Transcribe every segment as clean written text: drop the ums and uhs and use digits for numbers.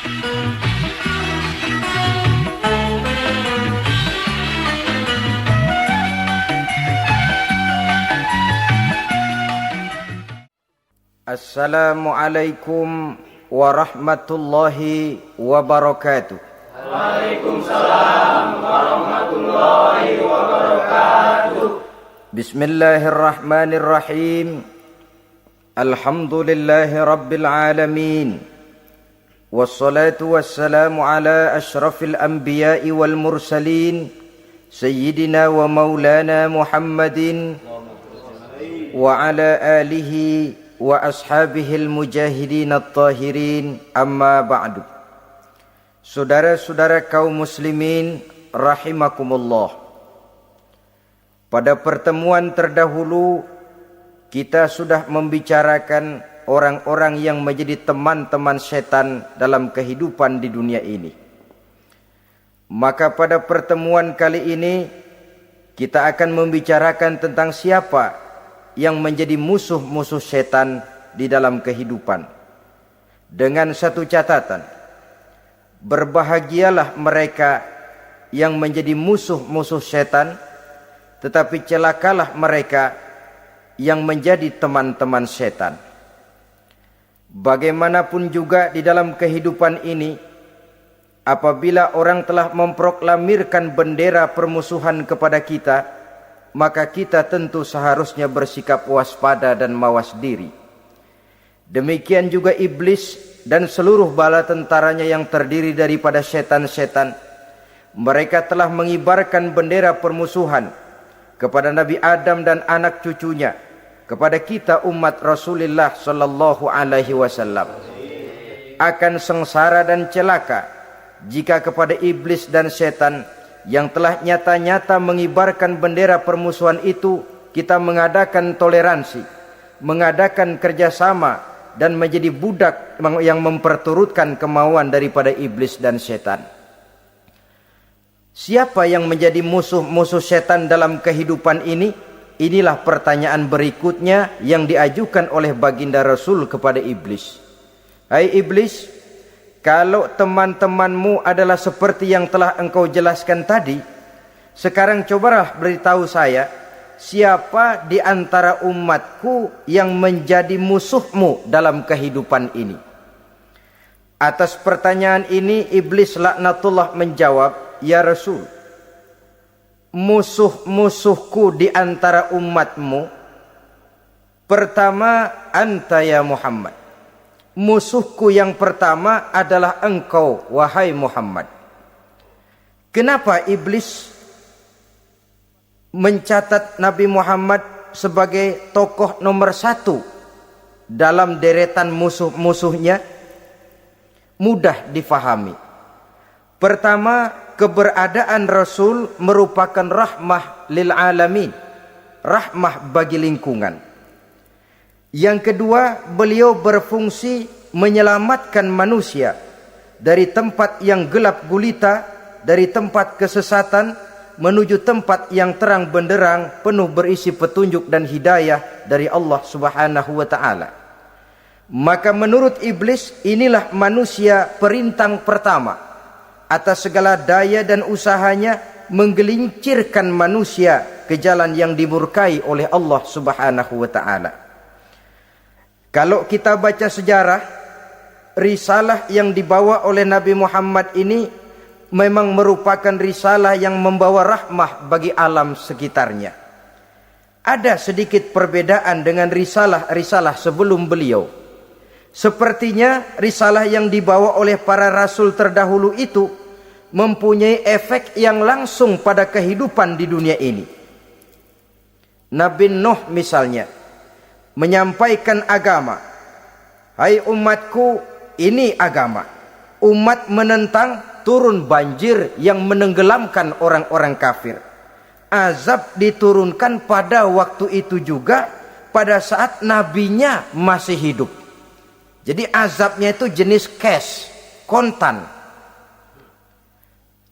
Assalamualaikum warahmatullahi wabarakatuh. Waalaikumsalam warahmatullahi wabarakatuh. Bismillahirrahmanirrahim. Alhamdulillahi rabbil alamin. Wassalatu wassalamu ala ashrafil anbiya'i wal mursalin, Sayyidina wa maulana Muhammadin wa ala alihi wa ashabihil mujahidin at-tahirin, amma ba'du. Saudara-saudara kaum muslimin rahimakumullah. Pada pertemuan terdahulu kita sudah membicarakan orang-orang yang menjadi teman-teman setan dalam kehidupan di dunia ini. Maka pada pertemuan kali ini kita akan membicarakan tentang siapa yang menjadi musuh-musuh setan di dalam kehidupan. Dengan satu catatan, berbahagialah mereka yang menjadi musuh-musuh setan, tetapi celakalah mereka yang menjadi teman-teman setan. Bagaimanapun juga di dalam kehidupan ini, apabila orang telah memproklamirkan bendera permusuhan kepada kita, maka kita tentu seharusnya bersikap waspada dan mawas diri. Demikian juga iblis dan seluruh bala tentaranya yang terdiri daripada setan-setan. Mereka telah mengibarkan bendera permusuhan kepada Nabi Adam dan anak cucunya, kepada kita umat Rasulullah sallallahu alaihi wasallam. Akan sengsara dan celaka jika kepada iblis dan setan yang telah nyata-nyata mengibarkan bendera permusuhan itu kita mengadakan toleransi, mengadakan kerjasama, dan menjadi budak yang memperturutkan kemauan daripada iblis dan setan. Siapa yang menjadi musuh-musuh setan dalam kehidupan ini? Inilah pertanyaan berikutnya yang diajukan oleh baginda Rasul kepada iblis. Hai iblis, kalau teman-temanmu adalah seperti yang telah engkau jelaskan tadi, sekarang cobalah beritahu saya, siapa di antara umatku yang menjadi musuhmu dalam kehidupan ini? Atas pertanyaan ini, iblis laknatullah menjawab, ya Rasul, musuh-musuhku di antara umatmu, pertama, anta ya Muhammad. Musuhku yang pertama adalah engkau, wahai Muhammad. Kenapa iblis mencatat Nabi Muhammad sebagai tokoh nomor satu dalam deretan musuh-musuhnya? Mudah difahami. Pertama, keberadaan Rasul merupakan rahmah lil alamin, rahmah bagi lingkungan. Yang kedua, beliau berfungsi menyelamatkan manusia dari tempat yang gelap gulita, dari tempat kesesatan menuju tempat yang terang benderang penuh berisi petunjuk dan hidayah dari Allah Subhanahu wa taala. Maka menurut iblis, inilah manusia perintang pertama atas segala daya dan usahanya menggelincirkan manusia ke jalan yang dimurkai oleh Allah Subhanahu wa taala. Kalau kita baca sejarah, risalah yang dibawa oleh Nabi Muhammad ini memang merupakan risalah yang membawa rahmah bagi alam sekitarnya. Ada sedikit perbedaan dengan risalah-risalah sebelum beliau. Sepertinya risalah yang dibawa oleh para rasul terdahulu itu mempunyai efek yang langsung pada kehidupan di dunia ini. Nabi Nuh misalnya menyampaikan agama. Hai umatku, ini agama. Umat menentang, turun banjir yang menenggelamkan orang-orang kafir. Azab diturunkan pada waktu itu juga, pada saat nabinya masih hidup. Jadi azabnya itu jenis cash, kontan.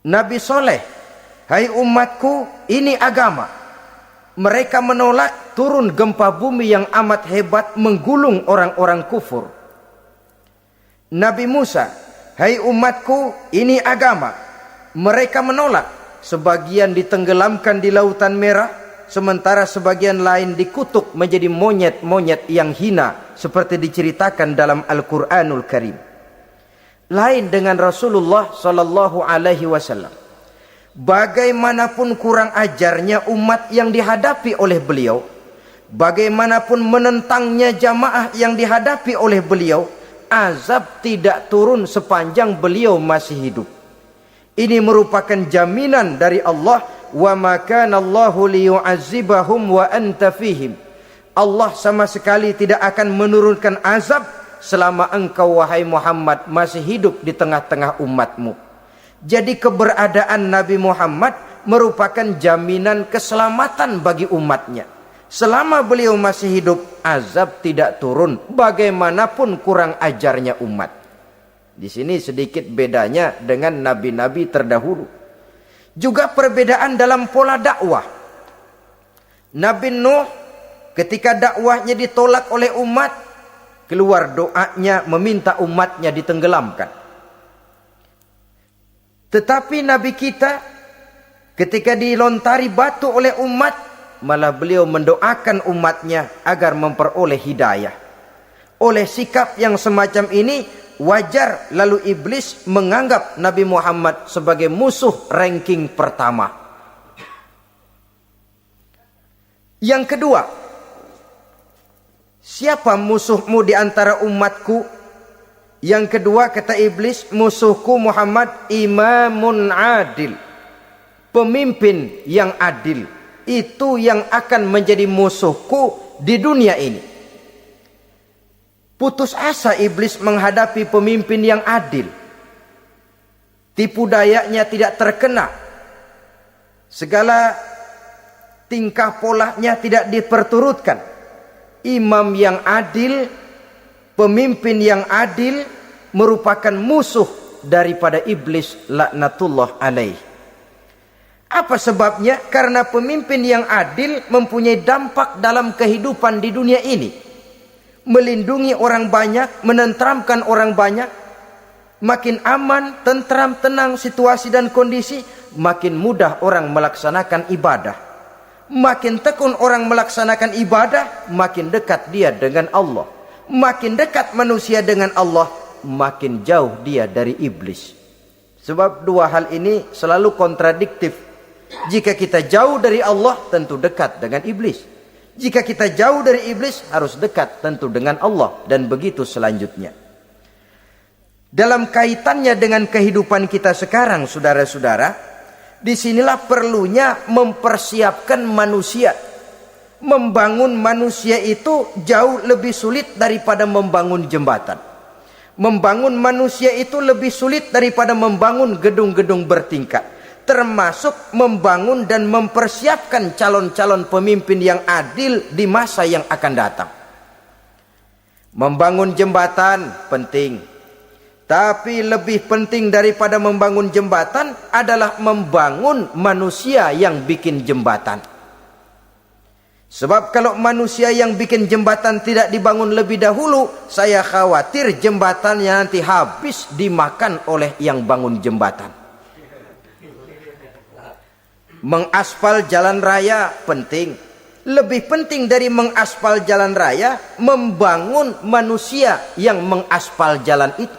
Nabi Soleh, hai umatku, ini agama. Mereka menolak, turun gempa bumi yang amat hebat menggulung orang-orang kufur. Nabi Musa, hai umatku, ini agama. Mereka menolak. Sebagian ditenggelamkan di Lautan Merah, sementara sebagian lain dikutuk menjadi monyet-monyet yang hina, seperti diceritakan dalam Al-Quranul Karim. Lain dengan Rasulullah Sallallahu Alaihi Wasallam. Bagaimanapun kurang ajarnya umat yang dihadapi oleh beliau, bagaimanapun menentangnya jamaah yang dihadapi oleh beliau, azab tidak turun sepanjang beliau masih hidup. Ini merupakan jaminan dari Allah, wa ma kana Allahu liyu'azzibahum wa anta fihim. Allah sama sekali tidak akan menurunkan azab selama engkau wahai Muhammad masih hidup di tengah-tengah umatmu. Jadi keberadaan Nabi Muhammad merupakan jaminan keselamatan bagi umatnya. Selama beliau masih hidup, azab tidak turun bagaimanapun kurang ajarnya umat. Di sini sedikit bedanya dengan nabi-nabi terdahulu. Juga perbedaan dalam pola dakwah. Nabi Nuh ketika dakwahnya ditolak oleh umat, keluar doanya meminta umatnya ditenggelamkan. Tetapi Nabi kita ketika dilontari batu oleh umat, malah beliau mendoakan umatnya agar memperoleh hidayah. Oleh sikap yang semacam ini, wajar lalu iblis menganggap Nabi Muhammad sebagai musuh ranking pertama. Yang kedua, siapa musuhmu di antara umatku? Yang kedua kata iblis, musuhku Muhammad imamun adil. Pemimpin yang adil. Itu yang akan menjadi musuhku di dunia ini. Putus asa iblis menghadapi pemimpin yang adil. Tipu dayanya tidak terkena. Segala tingkah polanya tidak diperturutkan. Imam yang adil, pemimpin yang adil merupakan musuh daripada iblis laknatullah alaih. Apa sebabnya? Karena pemimpin yang adil mempunyai dampak dalam kehidupan di dunia ini. Melindungi orang banyak, menenteramkan orang banyak. Makin aman, tentram, tenang situasi dan kondisi, makin mudah orang melaksanakan ibadah. Makin tekun orang melaksanakan ibadah, makin dekat dia dengan Allah. Makin dekat manusia dengan Allah, makin jauh dia dari iblis. Sebab dua hal ini selalu kontradiktif. Jika kita jauh dari Allah, tentu dekat dengan iblis. Jika kita jauh dari iblis, harus dekat tentu dengan Allah. Dan begitu selanjutnya. Dalam kaitannya dengan kehidupan kita sekarang, saudara-saudara, disinilah perlunya mempersiapkan manusia. Membangun manusia itu jauh lebih sulit daripada membangun jembatan. Membangun manusia itu lebih sulit daripada membangun gedung-gedung bertingkat. Termasuk membangun dan mempersiapkan calon-calon pemimpin yang adil di masa yang akan datang. Membangun jembatan penting. Tapi lebih penting daripada membangun jembatan adalah membangun manusia yang bikin jembatan. Sebab kalau manusia yang bikin jembatan tidak dibangun lebih dahulu, saya khawatir jembatannya nanti habis dimakan oleh yang bangun jembatan. Mengaspal jalan raya penting. Lebih penting dari mengaspal jalan raya, membangun manusia yang mengaspal jalan itu.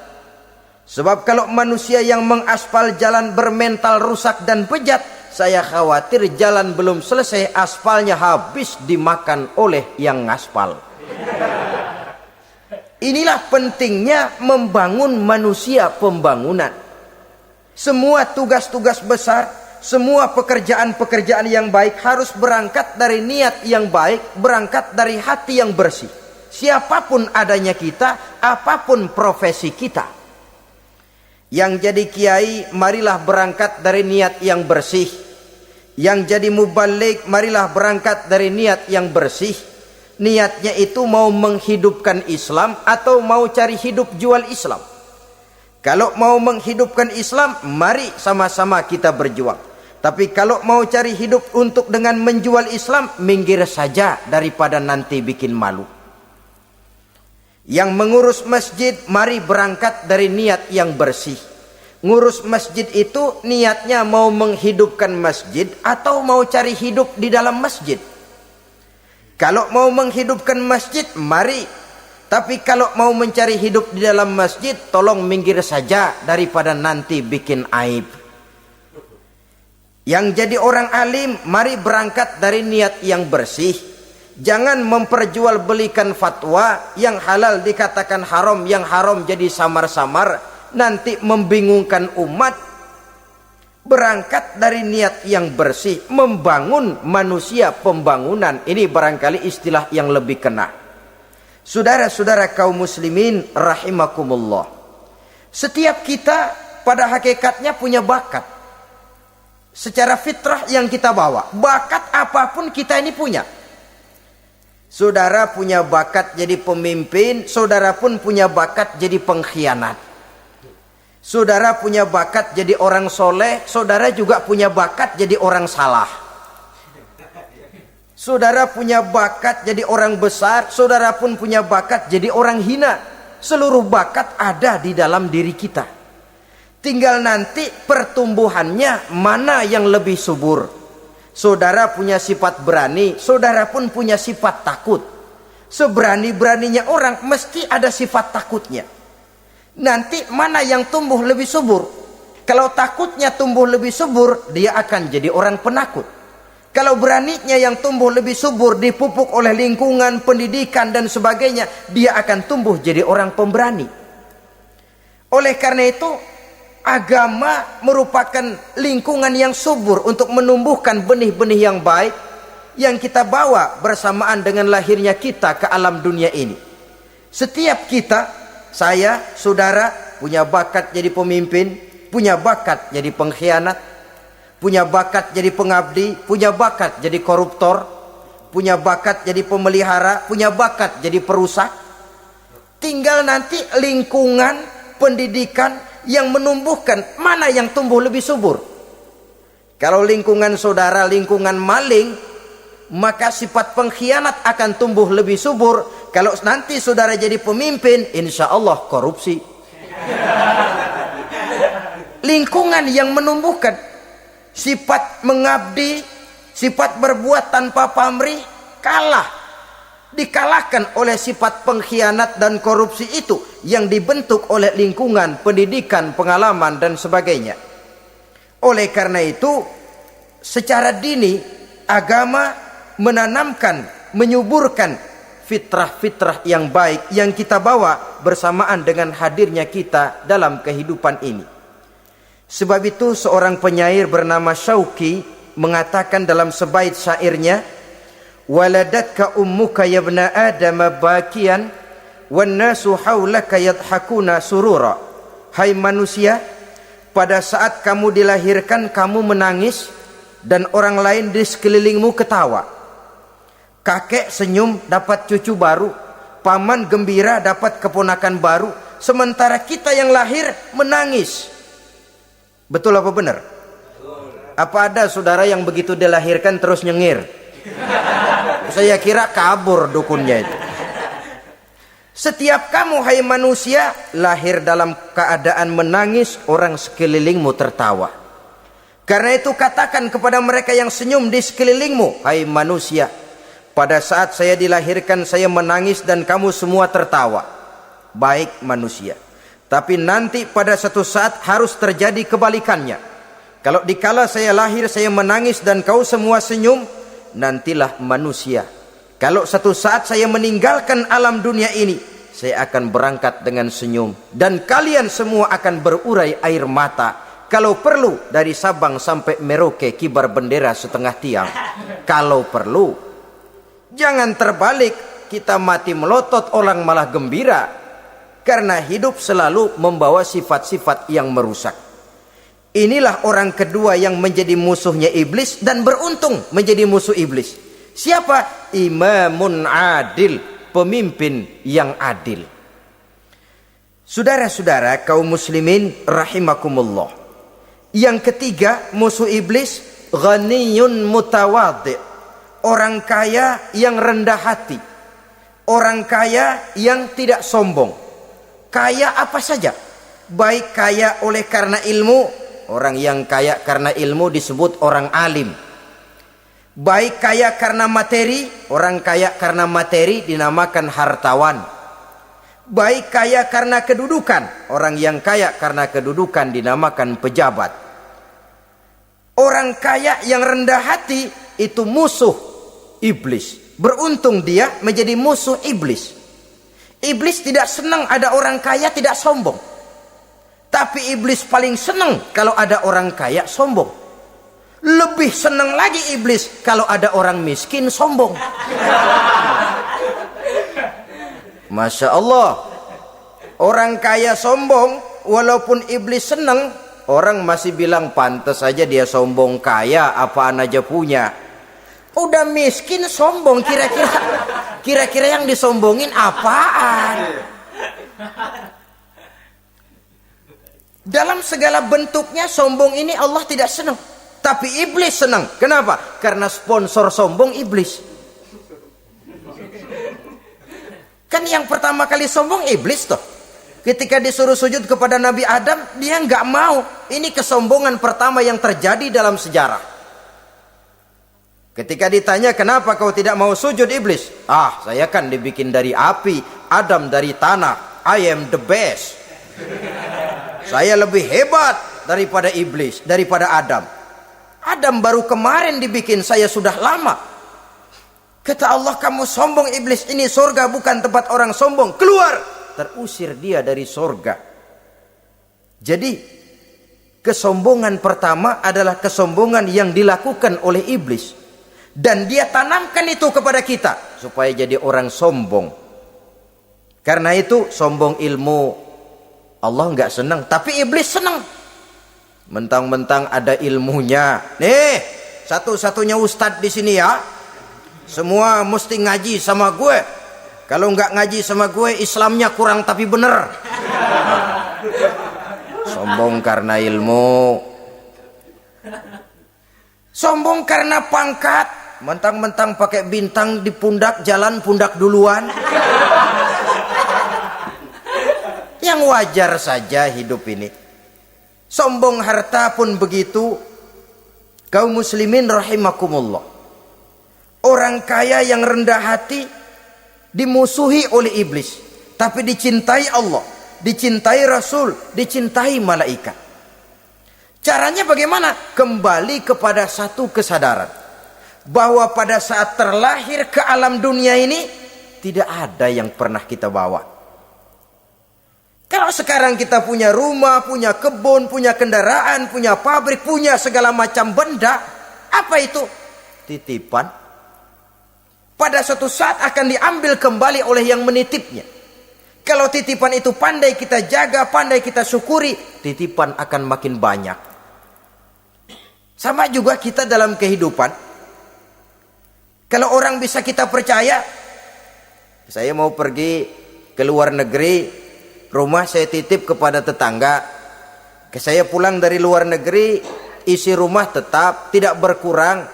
Sebab kalau manusia yang mengaspal jalan bermental rusak dan bejat, saya khawatir jalan belum selesai, aspalnya habis dimakan oleh yang ngaspal. Inilah pentingnya membangun manusia pembangunan. Semua tugas-tugas besar, semua pekerjaan-pekerjaan yang baik harus berangkat dari niat yang baik, berangkat dari hati yang bersih. Siapapun adanya kita, apapun profesi kita. Yang jadi kiai, marilah berangkat dari niat yang bersih. Yang jadi mubalik, marilah berangkat dari niat yang bersih. Niatnya itu mau menghidupkan Islam atau mau cari hidup jual Islam. Kalau mau menghidupkan Islam, mari sama-sama kita berjuang. Tapi kalau mau cari hidup untuk dengan menjual Islam, minggir saja daripada nanti bikin malu. Yang mengurus masjid, mari berangkat dari niat yang bersih. Ngurus masjid itu niatnya mau menghidupkan masjid atau mau cari hidup di dalam masjid. Kalau mau menghidupkan masjid, mari. Tapi kalau mau mencari hidup di dalam masjid, tolong minggir saja daripada nanti bikin aib. Yang jadi orang alim, mari berangkat dari niat yang bersih. Jangan memperjualbelikan fatwa, yang halal dikatakan haram, yang haram jadi samar-samar, nanti membingungkan umat. Berangkat dari niat yang bersih, membangun manusia pembangunan. Ini barangkali istilah yang lebih kena. Saudara-saudara kaum muslimin rahimakumullah. Setiap kita pada hakikatnya punya bakat. Secara fitrah yang kita bawa, bakat apapun kita ini punya. Saudara punya bakat jadi pemimpin, saudara pun punya bakat jadi pengkhianat. Saudara punya bakat jadi orang soleh, saudara juga punya bakat jadi orang salah. Saudara punya bakat jadi orang besar, saudara pun punya bakat jadi orang hina. Seluruh bakat ada di dalam diri kita. Tinggal nanti pertumbuhannya mana yang lebih subur. Saudara punya sifat berani, saudara pun punya sifat takut. Seberani-beraninya orang mesti ada sifat takutnya. Nanti mana yang tumbuh lebih subur? Kalau takutnya tumbuh lebih subur, dia akan jadi orang penakut. Kalau beraninya yang tumbuh lebih subur, dipupuk oleh lingkungan, pendidikan dan sebagainya, dia akan tumbuh jadi orang pemberani. Oleh karena itu, agama merupakan lingkungan yang subur untuk menumbuhkan benih-benih yang baik yang kita bawa bersamaan dengan lahirnya kita ke alam dunia ini. Setiap kita, saya, saudara, punya bakat jadi pemimpin, punya bakat jadi pengkhianat, punya bakat jadi pengabdi, punya bakat jadi koruptor, punya bakat jadi pemelihara, punya bakat jadi perusak. Tinggal nanti lingkungan pendidikan yang menumbuhkan mana yang tumbuh lebih subur. Kalau lingkungan saudara lingkungan maling, maka sifat pengkhianat akan tumbuh lebih subur. Kalau nanti saudara jadi pemimpin, insya Allah korupsi. Lingkungan yang menumbuhkan sifat mengabdi, sifat berbuat tanpa pamrih, dikalahkan oleh sifat pengkhianat dan korupsi itu yang dibentuk oleh lingkungan, pendidikan, pengalaman dan sebagainya. Oleh karena itu, secara dini agama menanamkan, menyuburkan fitrah-fitrah yang baik yang kita bawa bersamaan dengan hadirnya kita dalam kehidupan ini. Sebab itu seorang penyair bernama Syauqi mengatakan dalam sebaik syairnya, waladatka ummuka ya ibna adam bakian wan nasu haulaka yadhakuna surura. Hai manusia, pada saat kamu dilahirkan kamu menangis dan orang lain di sekelilingmu ketawa. Kakek senyum dapat cucu baru, paman gembira dapat keponakan baru, sementara kita yang lahir menangis. Betul apa benar? Apa ada saudara yang begitu dilahirkan terus nyengir? Saya kira kabur dukunnya itu. Setiap kamu hai manusia lahir dalam keadaan menangis, orang sekelilingmu tertawa. Karena itu katakan kepada mereka yang senyum di sekelilingmu, hai manusia, pada saat saya dilahirkan saya menangis dan kamu semua tertawa. Baik manusia. Tapi nanti pada satu saat harus terjadi kebalikannya. Kalau dikala saya lahir saya menangis dan kau semua senyum, nantilah manusia. Kalau satu saat saya meninggalkan alam dunia ini, saya akan berangkat dengan senyum. Dan kalian semua akan berurai air mata. Kalau perlu dari Sabang sampai Merauke kibar bendera setengah tiang. Kalau perlu. Jangan terbalik, kita mati melotot orang malah gembira. Karena hidup selalu membawa sifat-sifat yang merusak. Inilah orang kedua yang menjadi musuhnya iblis dan beruntung menjadi musuh iblis. Siapa? Imamun adil, pemimpin yang adil. Saudara-saudara kaum muslimin rahimakumullah. Yang ketiga musuh iblis, ghaniyun mutawadhi, orang kaya yang rendah hati. Orang kaya yang tidak sombong. Kaya apa saja. Baik kaya oleh karena ilmu. Orang yang kaya karena ilmu disebut orang alim. Baik kaya karena materi. Orang kaya karena materi dinamakan hartawan. Baik kaya karena kedudukan. Orang yang kaya karena kedudukan dinamakan pejabat. Orang kaya yang rendah hati itu musuh iblis. Beruntung dia menjadi musuh iblis. Iblis tidak senang ada orang kaya tidak sombong. Tapi iblis paling senang kalau ada orang kaya sombong. Lebih senang lagi iblis kalau ada orang miskin sombong. Masya Allah. Orang kaya sombong, walaupun iblis senang, orang masih bilang pantas saja dia sombong kaya, apaan aja punya. Udah miskin sombong, kira-kira yang disombongin apaan? Dalam segala bentuknya sombong ini Allah tidak senang, tapi iblis senang. Kenapa? Karena sponsor sombong iblis. Kan yang pertama kali sombong iblis toh. Ketika disuruh sujud kepada Nabi Adam, dia nggak mau. Ini kesombongan pertama yang terjadi dalam sejarah. Ketika ditanya kenapa kau tidak mau sujud iblis? Saya kan dibikin dari api, Adam dari tanah. I am the best. Saya lebih hebat daripada iblis, daripada Adam. Adam baru kemarin dibikin, saya sudah lama. Kata Allah, kamu sombong iblis, ini surga bukan tempat orang sombong. Keluar! Terusir dia dari surga. Jadi kesombongan pertama adalah kesombongan yang dilakukan oleh iblis. Dan dia tanamkan itu kepada kita supaya jadi orang sombong. Karena itu sombong ilmu Allah nggak senang, tapi iblis senang. Mentang-mentang ada ilmunya. Nih, satu-satunya ustadz di sini ya. Semua mesti ngaji sama gue. Kalau nggak ngaji sama gue, Islamnya kurang tapi bener. Sombong karena ilmu. Sombong karena pangkat. Mentang-mentang pakai bintang di pundak, jalan pundak duluan. Yang wajar saja hidup ini. Sombong harta pun begitu. Kaum muslimin rahimakumullah. Orang kaya yang rendah hati dimusuhi oleh iblis, tapi dicintai Allah, dicintai Rasul, dicintai malaikat. Caranya bagaimana? Kembali kepada satu kesadaran bahwa pada saat terlahir ke alam dunia ini tidak ada yang pernah kita bawa. Kalau sekarang kita punya rumah, punya kebun, punya kendaraan, punya pabrik, punya segala macam benda, apa itu? Titipan. Pada suatu saat akan diambil kembali oleh yang menitipnya. Kalau titipan itu pandai kita jaga, pandai kita syukuri, titipan akan makin banyak. Sama juga kita dalam kehidupan. Kalau orang bisa kita percaya, saya mau pergi ke luar negeri, rumah saya titip kepada tetangga. Saya pulang dari luar negeri, isi rumah tetap, tidak berkurang,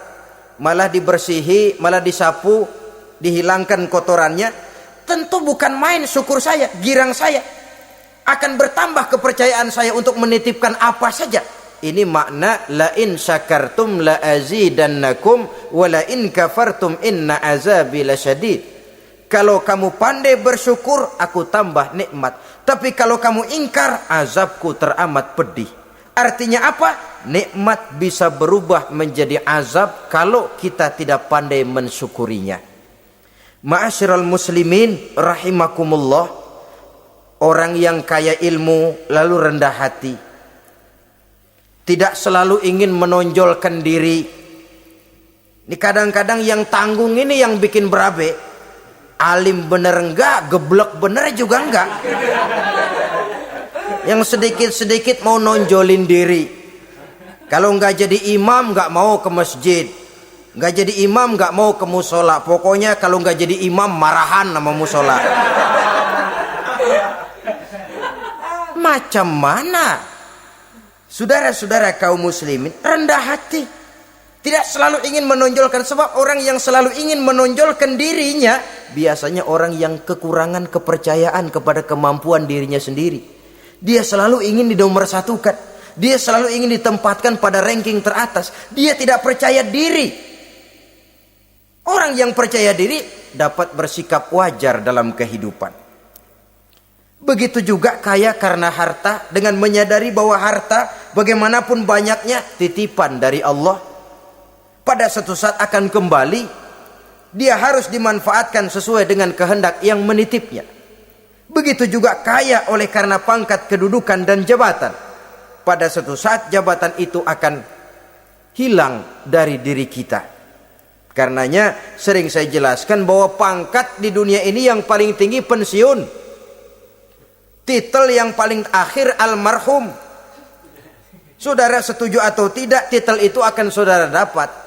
malah dibersihi, malah disapu, dihilangkan kotorannya. Tentu bukan main syukur saya, girang saya. Akan bertambah kepercayaan saya untuk menitipkan apa saja. Ini makna la in syakartum la azidannakum wa la in kafartum inna azabi lasyadid. Kalau kamu pandai bersyukur, aku tambah nikmat. Tapi kalau kamu ingkar, azabku teramat pedih. Artinya apa? Nikmat bisa berubah menjadi azab kalau kita tidak pandai mensyukurinya. Ma'asyiral muslimin rahimakumullah. Orang yang kaya ilmu lalu rendah hati, tidak selalu ingin menonjolkan diri. Ini kadang-kadang yang tanggung ini yang bikin berabe. Alim bener enggak, geblek bener juga enggak. Yang sedikit-sedikit mau nonjolin diri. Kalau enggak jadi imam enggak mau ke masjid. Enggak jadi imam enggak mau ke musola. Pokoknya kalau enggak jadi imam marahan sama musola. Macam mana? Saudara-saudara kaum muslimin, rendah hati. Tidak selalu ingin menonjolkan, sebab orang yang selalu ingin menonjolkan dirinya, biasanya orang yang kekurangan kepercayaan kepada kemampuan dirinya sendiri. Dia selalu ingin dinomorsatukan. Dia selalu ingin ditempatkan pada ranking teratas. Dia tidak percaya diri. Orang yang percaya diri dapat bersikap wajar dalam kehidupan. Begitu juga kaya karena harta, dengan menyadari bahwa harta bagaimanapun banyaknya titipan dari Allah. Pada suatu saat akan kembali. Dia harus dimanfaatkan sesuai dengan kehendak yang menitipnya. Begitu juga kaya oleh karena pangkat, kedudukan, dan jabatan. Pada suatu saat jabatan itu akan hilang dari diri kita. Karenanya sering saya jelaskan bahwa pangkat di dunia ini yang paling tinggi pensiun. Titel yang paling akhir almarhum. Saudara setuju atau tidak, titel itu akan saudara dapat.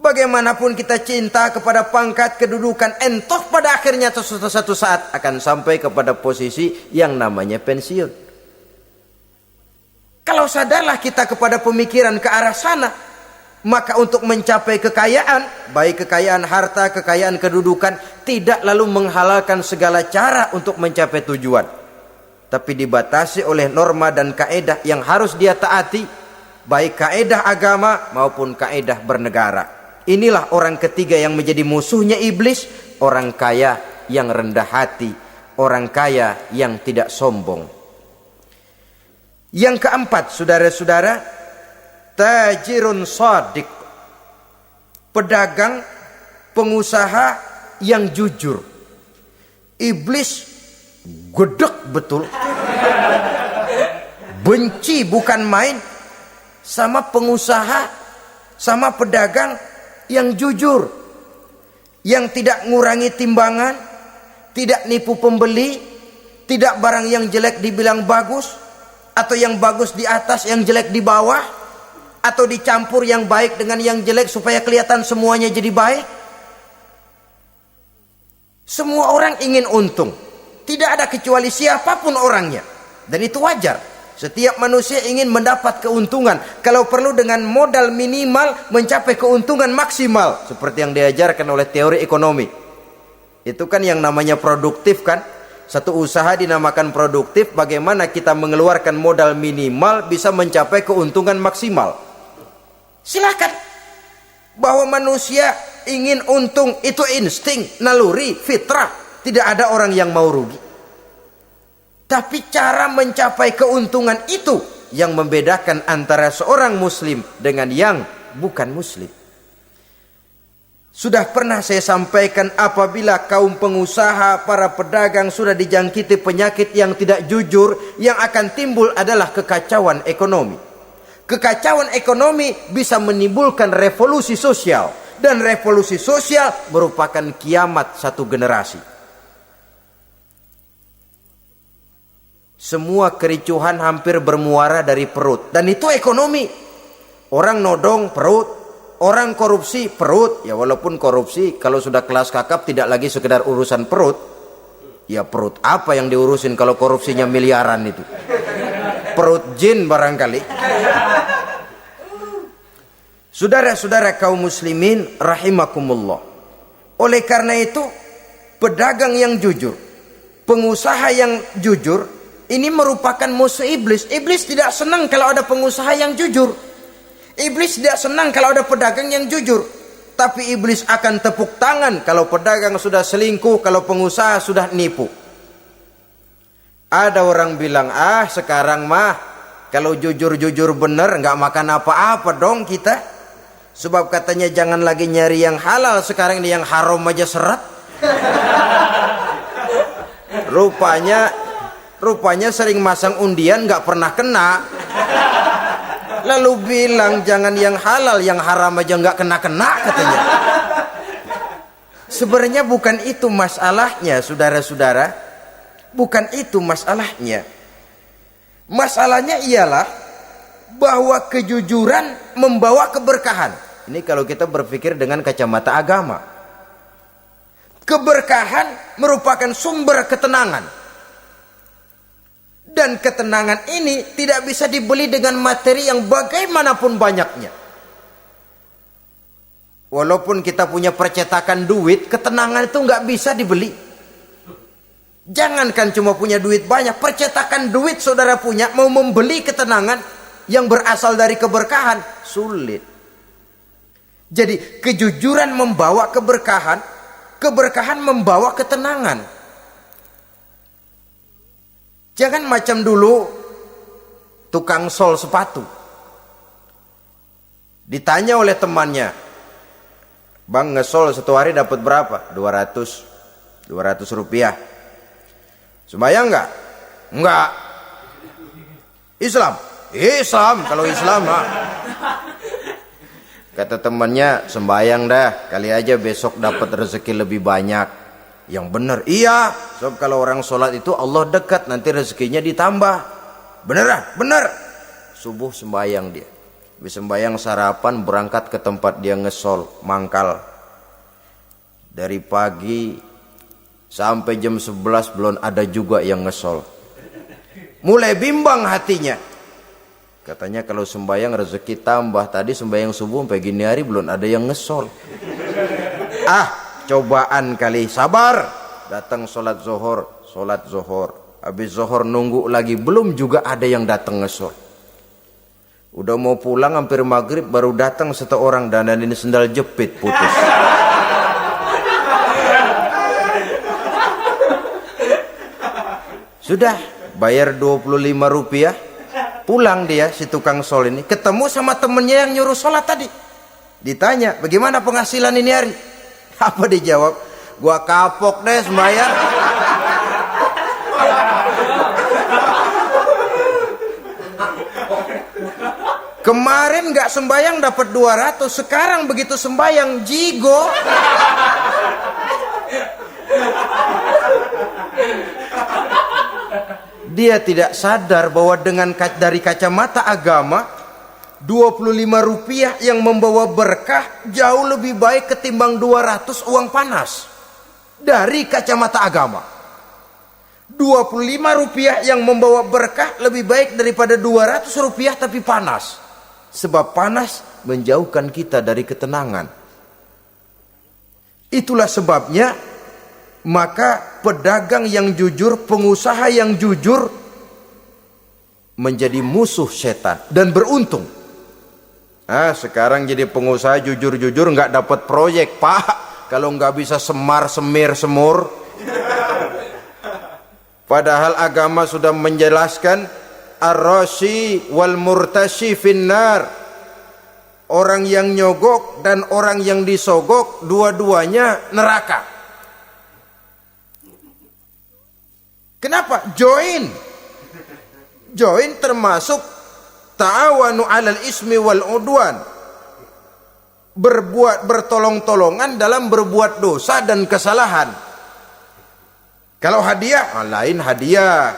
Bagaimanapun kita cinta kepada pangkat, kedudukan, entah pada akhirnya suatu saat akan sampai kepada posisi yang namanya pensiun. Kalau sadarlah kita kepada pemikiran ke arah sana, maka untuk mencapai kekayaan, baik kekayaan harta, kekayaan kedudukan, tidak lalu menghalalkan segala cara untuk mencapai tujuan, tapi dibatasi oleh norma dan kaedah yang harus dia taati, baik kaedah agama maupun kaedah bernegara. Inilah orang ketiga yang menjadi musuhnya iblis, orang kaya yang rendah hati, orang kaya yang tidak sombong. Yang keempat, saudara-saudara, tajirun shadiq, pedagang, pengusaha yang jujur. Iblis gedek betul, benci bukan main sama pengusaha, sama pedagang yang jujur, yang tidak ngurangi timbangan, tidak nipu pembeli, tidak barang yang jelek dibilang bagus, atau yang bagus di atas yang jelek di bawah, atau dicampur yang baik dengan yang jelek supaya kelihatan semuanya jadi baik. Semua orang ingin untung, tidak ada kecuali siapapun orangnya, dan itu wajar. Setiap manusia ingin mendapat keuntungan, kalau perlu dengan modal minimal mencapai keuntungan maksimal, seperti yang diajarkan oleh teori ekonomi. Itu kan yang namanya produktif kan? Satu usaha dinamakan produktif, bagaimana kita mengeluarkan modal minimal bisa mencapai keuntungan maksimal. Silakan. Bahwa manusia ingin untung itu insting, naluri, fitrah. Tidak ada orang yang mau rugi. Tapi cara mencapai keuntungan itu yang membedakan antara seorang muslim dengan yang bukan muslim. Sudah pernah saya sampaikan, apabila kaum pengusaha, para pedagang sudah dijangkiti penyakit yang tidak jujur, yang akan timbul adalah kekacauan ekonomi. Kekacauan ekonomi bisa menimbulkan revolusi sosial, dan revolusi sosial merupakan kiamat satu generasi. Semua kericuhan hampir bermuara dari perut, dan itu ekonomi. Orang nodong perut, orang korupsi perut. Ya walaupun korupsi kalau sudah kelas kakap tidak lagi sekedar urusan perut. Ya perut apa yang diurusin kalau korupsinya miliaran itu? Perut jin barangkali. Saudara-saudara kaum muslimin rahimakumullah. Oleh karena itu, pedagang yang jujur, pengusaha yang jujur, ini merupakan musuh iblis. Iblis tidak senang kalau ada pengusaha yang jujur. Iblis tidak senang kalau ada pedagang yang jujur. Tapi iblis akan tepuk tangan kalau pedagang sudah selingkuh, kalau pengusaha sudah nipu. Ada orang bilang, sekarang mah kalau jujur-jujur bener nggak makan apa-apa dong kita. Sebab katanya jangan lagi nyari yang halal, sekarang ini yang haram aja seret. Rupanya sering masang undian nggak pernah kena. Lalu bilang jangan yang halal, yang haram aja nggak kena-kena katanya. Sebenarnya bukan itu masalahnya, saudara-saudara. Bukan itu masalahnya. Masalahnya ialah bahwa kejujuran membawa keberkahan. Ini kalau kita berpikir dengan kacamata agama. Keberkahan merupakan sumber ketenangan. Dan ketenangan ini tidak bisa dibeli dengan materi yang bagaimanapun banyaknya. Walaupun kita punya percetakan duit, ketenangan itu nggak bisa dibeli. Jangankan cuma punya duit banyak, percetakan duit saudara punya, mau membeli ketenangan yang berasal dari keberkahan, sulit. Jadi kejujuran membawa keberkahan, keberkahan membawa ketenangan. Jangan macam dulu tukang sol sepatu. Ditanya oleh temannya, "Bang, ngesol satu hari dapat berapa?" 200 rupiah. Sembayang enggak? Enggak. Islam? Islam, kalau Islam mah. Kata temannya, "Sembayang dah, kali aja besok dapat rezeki lebih banyak." Yang benar, iya. Sebab kalau orang sholat itu Allah dekat, nanti rezekinya ditambah. Beneran? Bener. Subuh sembayang dia. Habis sembayang sarapan, berangkat ke tempat dia ngesol, mangkal. Dari pagi sampai jam 11 belum ada juga yang ngesol. Mulai bimbang hatinya. Katanya kalau sembayang rezeki tambah. Tadi sembayang subuh sampai gini hari belum ada yang ngesol. Cobaan kali, sabar. Datang sholat zohor. Habis zohor nunggu lagi, belum juga ada yang datang ngesol. Udah mau pulang hampir maghrib, baru datang satu orang, dan ini sendal jepit putus. Sudah bayar 25 rupiah, pulang dia si tukang sol ini, ketemu sama temennya yang nyuruh sholat tadi. Ditanya, "Bagaimana penghasilan ini hari?" Apa dijawab? "Gua kapok deh sembahyang." Kemarin nggak sembayang dapat 200, sekarang begitu sembayang jigo. Dia tidak sadar bahwa dengan dari kacamata agama, 25 rupiah yang membawa berkah jauh lebih baik ketimbang 200 uang panas. Dari kacamata agama, 25 rupiah yang membawa berkah lebih baik daripada 200 rupiah tapi panas. Sebab panas menjauhkan kita dari ketenangan. Itulah sebabnya, maka pedagang yang jujur, pengusaha yang jujur menjadi musuh setan dan beruntung. Sekarang jadi pengusaha jujur-jujur nggak dapat proyek, Pak. Kalau nggak bisa semir semur. Padahal agama sudah menjelaskan ar-rashi wal murtashi finnar. Orang yang nyogok dan orang yang disogok, dua-duanya neraka. Kenapa? Join termasuk ta'awanu 'alal ismi wal udwan. Bertolong-tolongan dalam berbuat dosa dan kesalahan. Kalau hadiah, lain hadiah.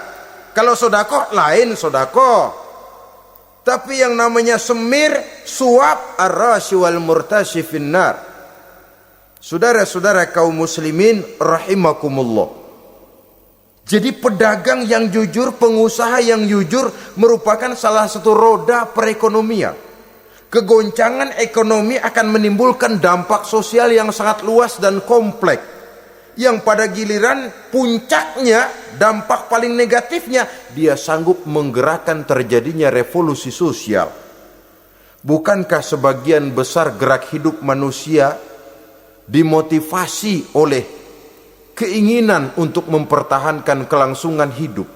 Kalau sedekah, lain sedekah. Tapi yang namanya semir, suap, ar-rashi wal murtashi finnar. Saudara-saudara kaum muslimin rahimakumullah. Jadi pedagang yang jujur, pengusaha yang jujur merupakan salah satu roda perekonomian. Kegoncangan ekonomi akan menimbulkan dampak sosial yang sangat luas dan kompleks. Yang pada giliran puncaknya, dampak paling negatifnya, dia sanggup menggerakkan terjadinya revolusi sosial. Bukankah sebagian besar gerak hidup manusia dimotivasi oleh keinginan untuk mempertahankan kelangsungan hidup?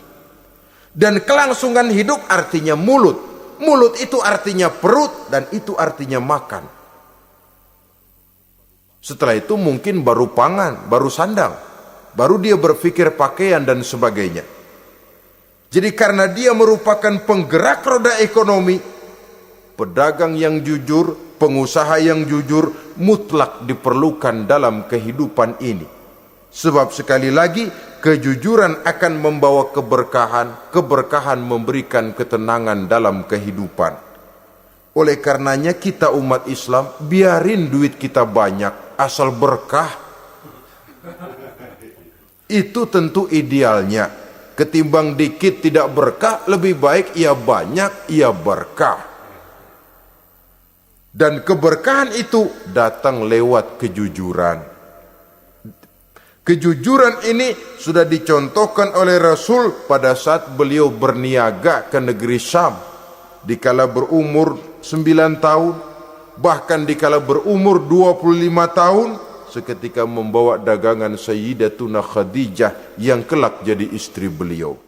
Dan kelangsungan hidup artinya mulut. Mulut itu artinya perut, dan itu artinya makan. Setelah itu mungkin baru pangan, baru sandang, baru dia berpikir pakaian dan sebagainya. Jadi karena dia merupakan penggerak roda ekonomi, pedagang yang jujur, pengusaha yang jujur mutlak diperlukan dalam kehidupan ini. Sebab sekali lagi, kejujuran akan membawa keberkahan, keberkahan memberikan ketenangan dalam kehidupan. Oleh karenanya kita umat Islam, biarin duit kita banyak, asal berkah. Itu tentu idealnya. Ketimbang dikit tidak berkah, lebih baik ia banyak, ia berkah. Dan keberkahan itu datang lewat kejujuran. Kejujuran ini sudah dicontohkan oleh Rasul pada saat beliau berniaga ke negeri Syam. Dikala berumur 9 tahun, bahkan dikala berumur 25 tahun, seketika membawa dagangan Sayyidatuna Khadijah yang kelak jadi istri beliau.